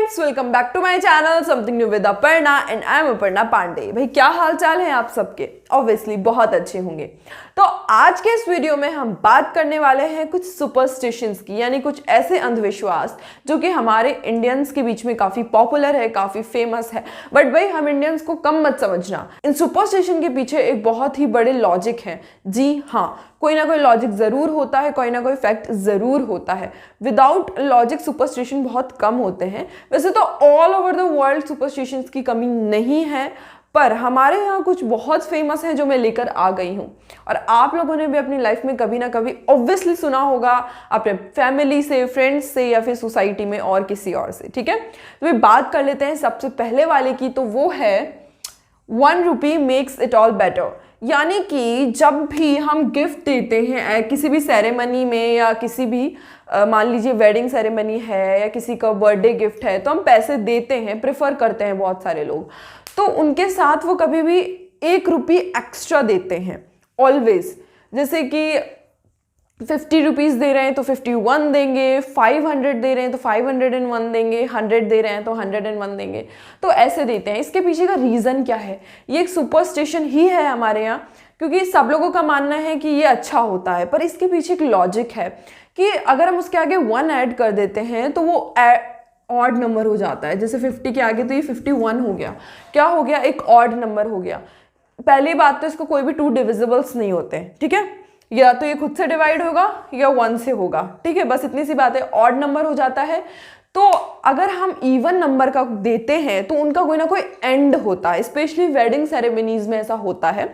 Friends, welcome back to my channel something new with Aparna and I am Aparna Pandey. भाई क्या हाल चाल है आप सबके? ऑब्वियसली बहुत अच्छे होंगे। तो आज के इस वीडियो में हम बात करने वाले हैं कुछ सुपरस्टिशंस की, यानी कुछ ऐसे अंधविश्वास जो कि हमारे इंडियंस के बीच में काफी पॉपुलर है, काफी फेमस है। बट भाई हम इंडियंस को कम मत समझना, इन सुपरस्टिशन के पीछे एक बहुत ही बड़े लॉजिक है। जी हाँ, कोई ना कोई लॉजिक जरूर होता है, कोई ना कोई फैक्ट जरूर होता है। विदाउट लॉजिक सुपरस्टिशन बहुत कम होते हैं। वैसे तो all over the world superstitions की कमी नहीं है, पर हमारे यहाँ कुछ बहुत फेमस है जो मैं लेकर आ गई हूँ। और आप लोगों ने भी अपनी लाइफ में कभी ना कभी ऑब्वियसली सुना होगा, अपने फैमिली से, फ्रेंड्स से, या फिर सोसाइटी में और किसी और से। ठीक है, तो ये बात कर लेते हैं सबसे पहले वाले की। तो वो है 1 रुपी मेक्स इट ऑल बेटर। यानी कि जब भी हम गिफ्ट देते हैं किसी भी सेरेमनी में, या किसी भी मान लीजिए वेडिंग सेरेमनी है या किसी का बर्थडे गिफ्ट है, तो हम पैसे देते हैं, प्रेफर करते हैं बहुत सारे लोग। तो उनके साथ वो कभी भी 1 रुपी एक्स्ट्रा देते हैं ऑलवेज। जैसे कि 50 रुपीज़ दे रहे हैं तो 51 देंगे, 500 दे रहे हैं तो 501 देंगे, 100 दे रहे हैं तो 101 देंगे। तो ऐसे देते हैं। इसके पीछे का रीज़न क्या है? ये एक सुपरस्टिशन ही है हमारे यहाँ, क्योंकि सब लोगों का मानना है कि ये अच्छा होता है। पर इसके पीछे एक लॉजिक है कि अगर हम उसके आगे 1 ऐड कर देते हैं तो वो ऑड नंबर हो जाता है। जैसे 50 के आगे तो ये 51 हो गया। क्या हो गया? एक ऑड नंबर हो गया। पहली बात तो इसको कोई भी 2 डिविजिबल्स नहीं होते हैं। ठीक है, या तो ये खुद से डिवाइड होगा या 1 से होगा। ठीक है, बस इतनी सी बात है। ऑड नंबर हो जाता है। तो अगर हम इवन नंबर का देते हैं तो उनका कोई ना कोई एंड होता है। स्पेशली वेडिंग सेरेमनीज में ऐसा होता है,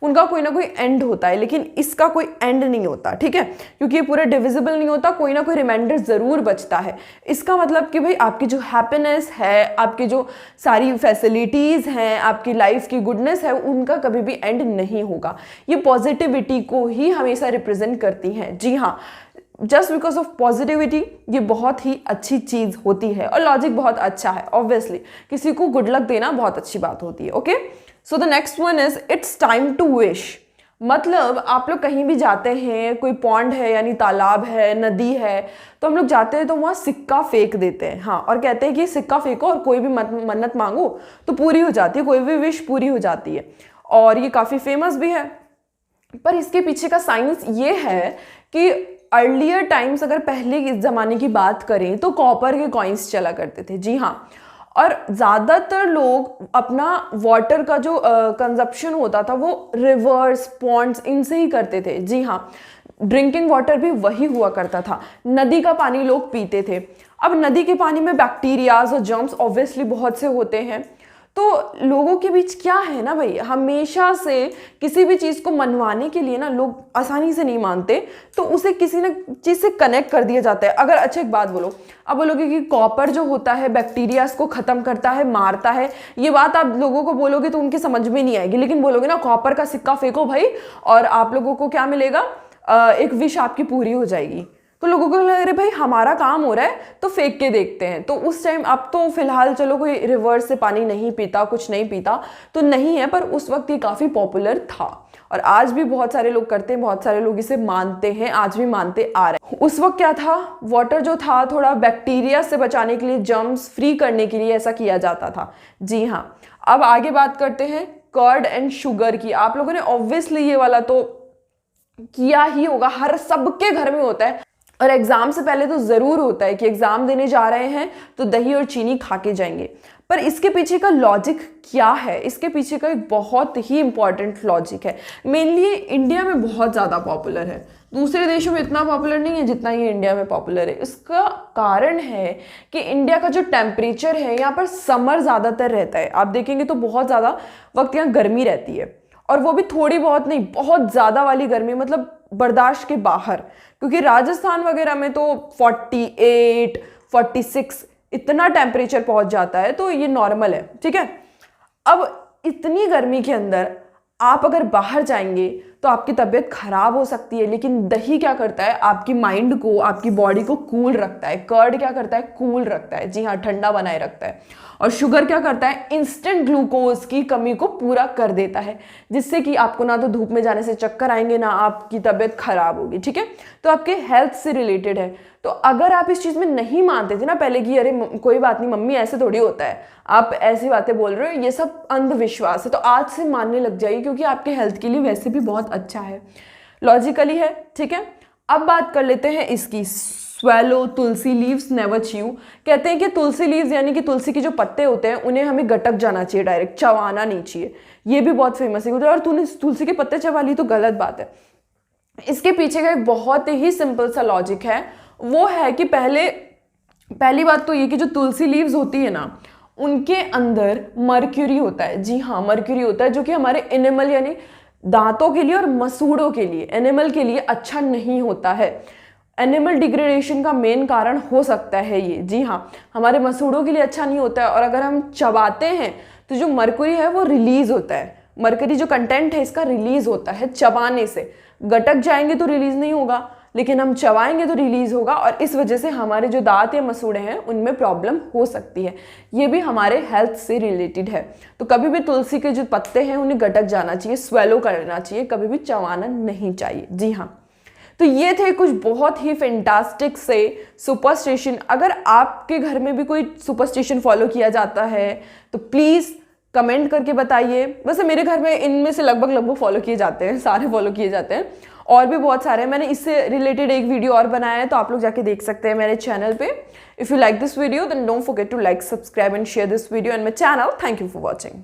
उनका कोई ना कोई एंड होता है। लेकिन इसका कोई एंड नहीं होता। ठीक है, क्योंकि ये पूरा डिविजिबल नहीं होता, कोई ना कोई रिमाइंडर जरूर बचता है। इसका मतलब कि भाई आपकी जो हैप्पीनेस है, आपकी जो सारी फैसिलिटीज हैं, आपकी लाइफ की गुडनेस है, उनका कभी भी एंड नहीं होगा। ये पॉजिटिविटी को ही हमेशा रिप्रेजेंट करती हैं। जी हाँ, जस्ट बिकॉज ऑफ पॉजिटिविटी ये बहुत ही अच्छी चीज होती है और लॉजिक बहुत अच्छा है। ऑब्वियसली किसी को गुड लक देना बहुत अच्छी बात होती है। Okay, so the next one is it's time to wish. मतलब आप लोग कहीं भी जाते हैं, कोई पॉन्ड है यानी तालाब है, नदी है, तो हम लोग जाते हैं तो वहाँ सिक्का फेंक देते हैं। हाँ, और कहते हैं कि सिक्का फेंको और कोई भी मन्नत मांगो तो पूरी हो जाती है, कोई भी विश पूरी हो जाती है। और ये काफ़ी फेमस भी है। पर इसके पीछे का साइंस ये है कि अर्लियर टाइम्स, अगर पहले के ज़माने की बात करें तो कॉपर के कॉइन्स चला करते थे। जी हाँ, और ज़्यादातर लोग अपना वाटर का जो कंजप्शन होता था वो रिवर्स, पॉन्ड्स, इनसे ही करते थे। जी हाँ, ड्रिंकिंग वाटर भी वही हुआ करता था। नदी का पानी लोग पीते थे। अब नदी के पानी में बैक्टीरियाज और जर्म्स ऑब्वियसली बहुत से होते हैं। तो लोगों के बीच क्या है ना भाई, हमेशा से किसी भी चीज़ को मनवाने के लिए ना लोग आसानी से नहीं मानते, तो उसे किसी न चीज़ से कनेक्ट कर दिया जाता है। अगर अच्छा एक बात बोलो, अब बोलोगे कि कॉपर जो होता है बैक्टीरियाज को ख़त्म करता है, मारता है, ये बात आप लोगों को बोलोगे तो उनकी समझ में नहीं आएगी। लेकिन बोलोगे ना कॉपर का सिक्का फेंको भाई, और आप लोगों को क्या मिलेगा? एक विश आपकी पूरी हो जाएगी। तो लोगों को लग रहा है भाई हमारा काम हो रहा है तो फेंक के देखते हैं। तो उस टाइम, अब तो फिलहाल चलो कोई रिवर्स से पानी नहीं पीता, कुछ नहीं पीता तो नहीं है, पर उस वक्त ये काफ़ी पॉपुलर था और आज भी बहुत सारे लोग करते हैं, बहुत सारे लोग इसे मानते हैं, आज भी मानते आ रहे हैं। उस वक्त क्या था, वाटर जो था थोड़ा बैक्टीरिया से बचाने के लिए, जर्म्स फ्री करने के लिए ऐसा किया जाता था। जी हाँ, अब आगे बात करते हैं कर्ड एंड शुगर की। आप लोगों ने ऑब्वियसली ये वाला तो किया ही होगा, हर सबके घर में होता है। और एग्जाम से पहले तो जरूर होता है कि एग्जाम देने जा रहे हैं तो दही और चीनी खा के जाएंगे। पर इसके पीछे का लॉजिक क्या है? इसके पीछे का एक बहुत ही इंपॉर्टेंट लॉजिक है। मेनली इंडिया में बहुत ज़्यादा पॉपुलर है, दूसरे देशों में इतना पॉपुलर नहीं है जितना ये इंडिया में पॉपुलर है। इसका कारण है कि इंडिया का जो टेम्परेचर है, यहाँ पर समर ज़्यादातर रहता है। आप देखेंगे तो बहुत ज़्यादा वक्त यहाँ गर्मी रहती है, और वो भी थोड़ी बहुत नहीं, बहुत ज़्यादा वाली गर्मी, मतलब बर्दाश्त के बाहर। क्योंकि राजस्थान वगैरह में तो 48, 46 इतना टेम्परेचर पहुंच जाता है, तो ये नॉर्मल है। ठीक है, अब इतनी गर्मी के अंदर आप अगर बाहर जाएंगे तो आपकी तबीयत खराब हो सकती है। लेकिन दही क्या करता है, आपकी माइंड को, आपकी बॉडी को कूल रखता है। कर्ड क्या करता है, कूल रखता है, जी हाँ, ठंडा बनाए रखता है। और शुगर क्या करता है, इंस्टेंट ग्लूकोज की कमी को पूरा कर देता है, जिससे कि आपको ना तो धूप में जाने से चक्कर आएंगे, ना आपकी तबीयत खराब होगी। ठीक है, तो आपके हेल्थ से रिलेटेड है। तो अगर आप इस चीज में नहीं मानते थे ना पहले कि अरे कोई बात नहीं मम्मी, ऐसे थोड़ी होता है, आप ऐसी बातें बोल रहे हो, ये सब अंधविश्वास है, तो आज से मानने लग जाइए, क्योंकि आपके हेल्थ के लिए वैसे भी बहुत अच्छा है, लॉजिकली है। ठीक है, अब बात कर लेते हैं इसकी। स्वेलो तुलसी लीव्स नेवर च्यू। कहते हैं कि तुलसी लीव्स यानी कि तुलसी के जो पत्ते होते हैं उन्हें हमें गटक जाना चाहिए, डायरेक्ट चबाना नहीं चाहिए। ये भी बहुत फेमस है, और तूने तुलसी के पत्ते चबा ली तो गलत बात है। इसके पीछे का एक बहुत ही सिंपल सा लॉजिक है, वो है कि पहली बात तो ये कि जो तुलसी लीव्स होती है ना, उनके अंदर मर्क्यूरी होता है। जी हाँ, मर्क्यूरी होता है, जो कि हमारे एनिमल यानी दांतों के लिए और मसूड़ों के लिए, एनिमल के लिए अच्छा नहीं होता है। एनिमल डिग्रेडेशन का मेन कारण हो सकता है ये। जी हाँ, हमारे मसूड़ों के लिए अच्छा नहीं होता है। और अगर हम चबाते हैं तो जो मर्क्यूरी है वो रिलीज होता है, मर्क्यूरी जो कंटेंट है इसका रिलीज होता है चबाने से। गटक जाएंगे तो रिलीज नहीं होगा, लेकिन हम चबाएंगे तो रिलीज होगा, और इस वजह से हमारे जो दांत या मसूड़े हैं उनमें प्रॉब्लम हो सकती है। ये भी हमारे हेल्थ से रिलेटेड है। तो कभी भी तुलसी के जो पत्ते हैं उन्हें गटक जाना चाहिए, स्वेलो करना चाहिए, कभी भी चबाना नहीं चाहिए। जी हाँ, तो ये थे कुछ बहुत ही फैंटास्टिक से सुपरस्टिशन। अगर आपके घर में भी कोई सुपरस्टिशन फॉलो किया जाता है तो प्लीज़ कमेंट करके बताइए। वैसे मेरे घर में इनमें से लगभग फॉलो किए जाते हैं, सारे फॉलो किए जाते हैं, और भी बहुत सारे हैं। मैंने इससे रिलेटेड एक वीडियो और बनाया है, तो आप लोग जाके देख सकते हैं मेरे चैनल पे। If you like this video then don't forget to like, subscribe and share this video and my channel. Thank you for watching.